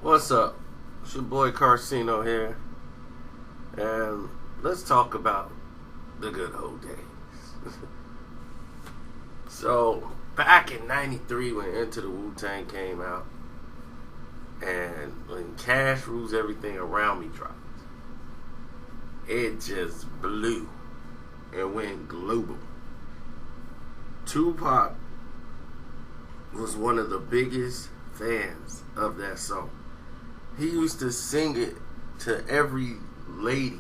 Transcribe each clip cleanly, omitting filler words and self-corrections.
What's up? It's your boy Carcino here, and let's talk about the good old days. So, back in '93 when Into the Wu-Tang came out, and when Cash Rules Everything Around Me dropped, it just blew and went global. Tupac was one of the biggest fans of that song. He used to sing it to every lady.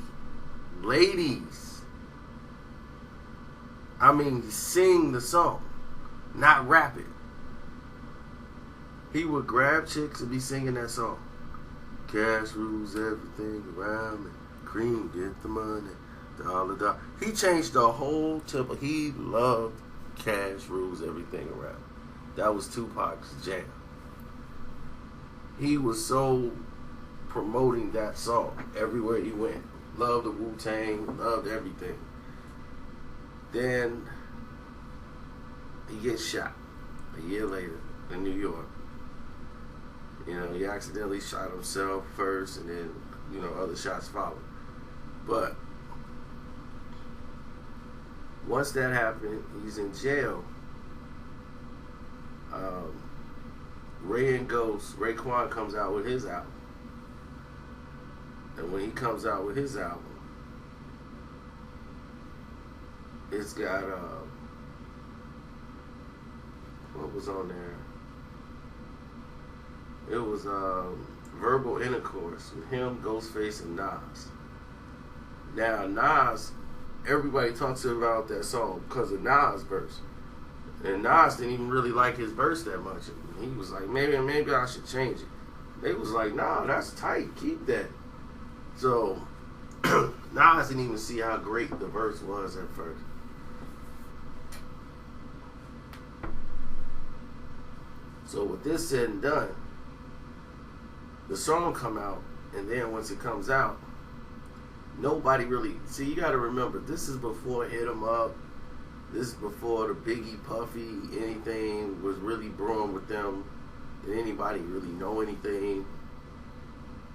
Ladies. I mean, sing the song, not rap it. He would grab chicks and be singing that song. Cash rules everything around me. Cream, get the money. Dollar. He changed the whole tempo. He loved Cash Rules Everything Around. That was Tupac's jam. He was so promoting that song everywhere he went. Loved the Wu-Tang, loved everything. Then he gets shot a year later in New York. You know, he accidentally shot himself first, and then, other shots followed. But once that happened, he's in jail. Raekwon comes out with his album. And when he comes out with his album, it's got, what was on there? It was Verbal Intercourse with him, Ghostface, and Nas. Now, Nas, everybody talks about that song because of Nas' verse. And Nas didn't even really like his verse that much. He was like, maybe I should change it. They was like, nah, that's tight. Keep that. So, Nas didn't even see how great the verse was at first. So, with this said and done, the song come out, and then once it comes out, nobody really... See, you got to remember, this is before Hit 'Em Up. This is before the Biggie, Puffy, anything was really brewing with them. Did anybody really know anything?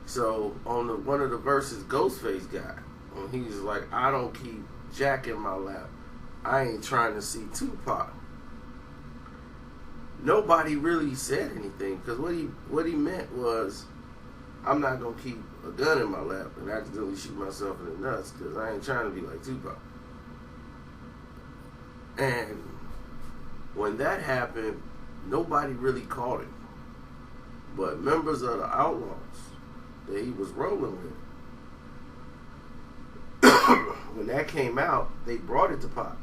So, on one of the verses Ghostface got, when he's like, I don't keep Jack in my lap. I ain't trying to see Tupac. Nobody really said anything, because what he meant was, I'm not going to keep a gun in my lap and accidentally shoot myself in the nuts, because I ain't trying to be like Tupac. And when that happened, nobody really caught it. But members of the Outlaws that he was rolling with, when that came out, they brought it to Pop.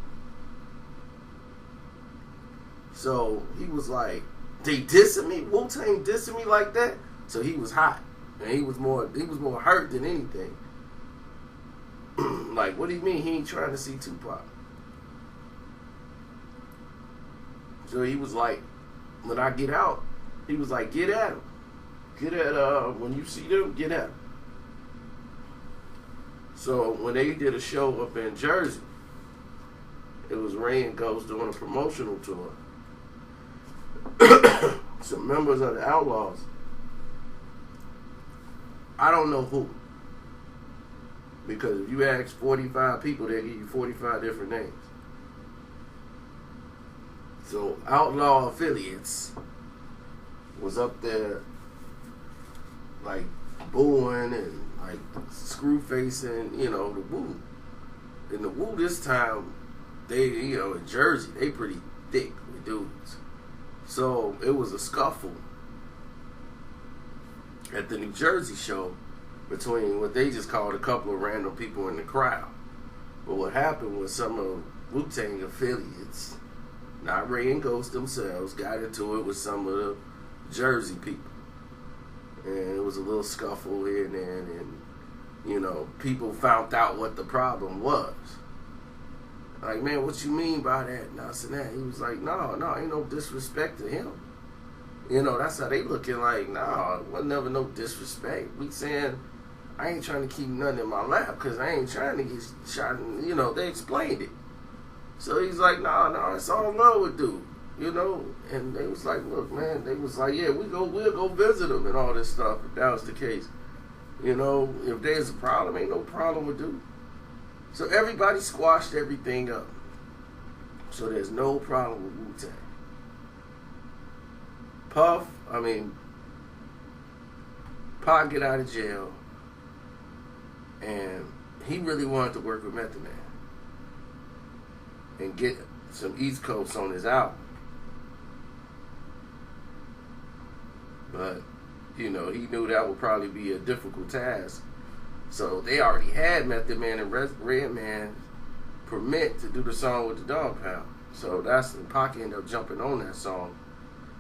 So he was like, they dissing me? Wu-Tang dissing me like that? So he was hot. And he was more hurt than anything. Like, what do you mean he ain't trying to see Tupac? So he was like, when I get out, he was like, get at him. Get at, when you see them, get at him. So when they did a show up in Jersey, it was Ray and Ghost doing a promotional tour. Some members of the Outlaws, I don't know who, because if you ask 45 people, they'll give you 45 different names. So Outlaw affiliates was up there like booing and like screw facing, the Wu. And the Wu this time, they, in Jersey, they pretty thick with dudes. So it was a scuffle at the New Jersey show between what they just called a couple of random people in the crowd. But what happened was some of Wu-Tang affiliates, not Ray and Ghost themselves, got into it with some of the Jersey people. And it was a little scuffle here and there, and people found out what the problem was. Like, man, what you mean by that? And I said that. He was like, no, ain't no disrespect to him. That's how they looking like, wasn't never no disrespect. We saying, I ain't trying to keep nothing in my lap because I ain't trying to get shot. And, they explained it. So he's like, no, it's all love with dude. you know, and they was like, look, man, they was like, yeah, we'll go visit them and all this stuff if that was the case. You know, if there's a problem, ain't no problem with dude. So everybody squashed everything up. So there's no problem with Wu-Tang. Pac get out of jail, and he really wanted to work with Method Man and get some East Coast on his album. But, you know, he knew that would probably be a difficult task. So they already had Method Man and Redman permit to do the song with the Dog Pound. So that's when Pac ended up jumping on that song,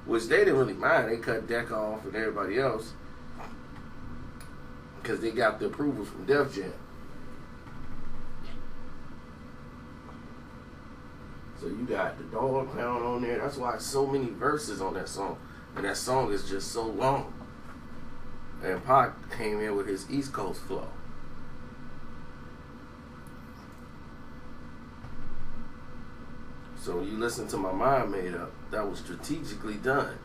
which they didn't really mind. They cut Deck off and everybody else because they got the approval from Def Jam. So you got the Dog Pound on there. That's why so many verses on that song. And that song is just so long. And Pac came in with his East Coast flow. So when you listen to My Mind Made Up, that was strategically done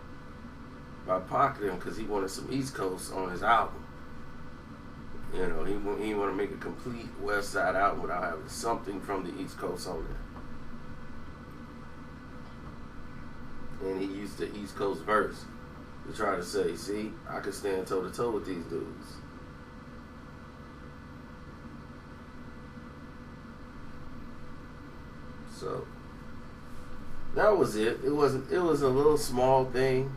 by Pac then because he wanted some East Coast on his album. You know, he didn't want to make a complete West Side album without having something from the East Coast on there. And he used the East Coast verse to try to say, see, I could stand toe to toe with these dudes. So that was it. It was a little small thing,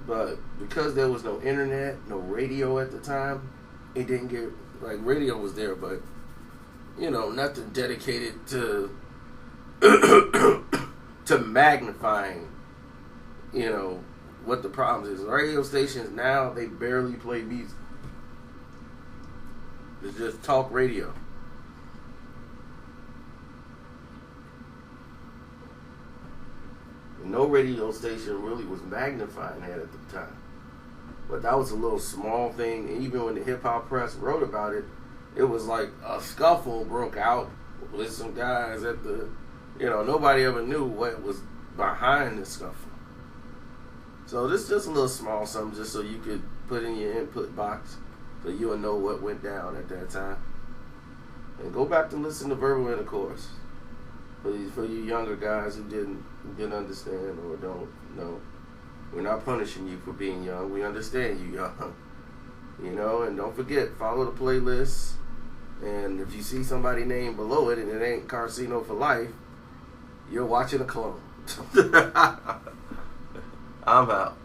but because there was no internet, no radio at the time, it didn't get, like, radio was there, but, you know, nothing dedicated to to magnifying, you know, what the problems is. Radio stations now, they barely play music. It's just talk radio. No radio station really was magnifying that at the time. But that was a little small thing. And even when the hip hop press wrote about it, it was like a scuffle broke out with some guys at the, you know, nobody ever knew what was behind the scuffle. So this is just a little small something just so you could put in your input box so you'll know what went down at that time. And go back to listen to Verbal Intercourse. For you younger guys who didn't understand or don't know, we're not punishing you for being young. We understand you young. You know, and don't forget, follow the playlist. And if you see somebody named below it and it ain't Carcino for Life, you're watching a clone. I'm out.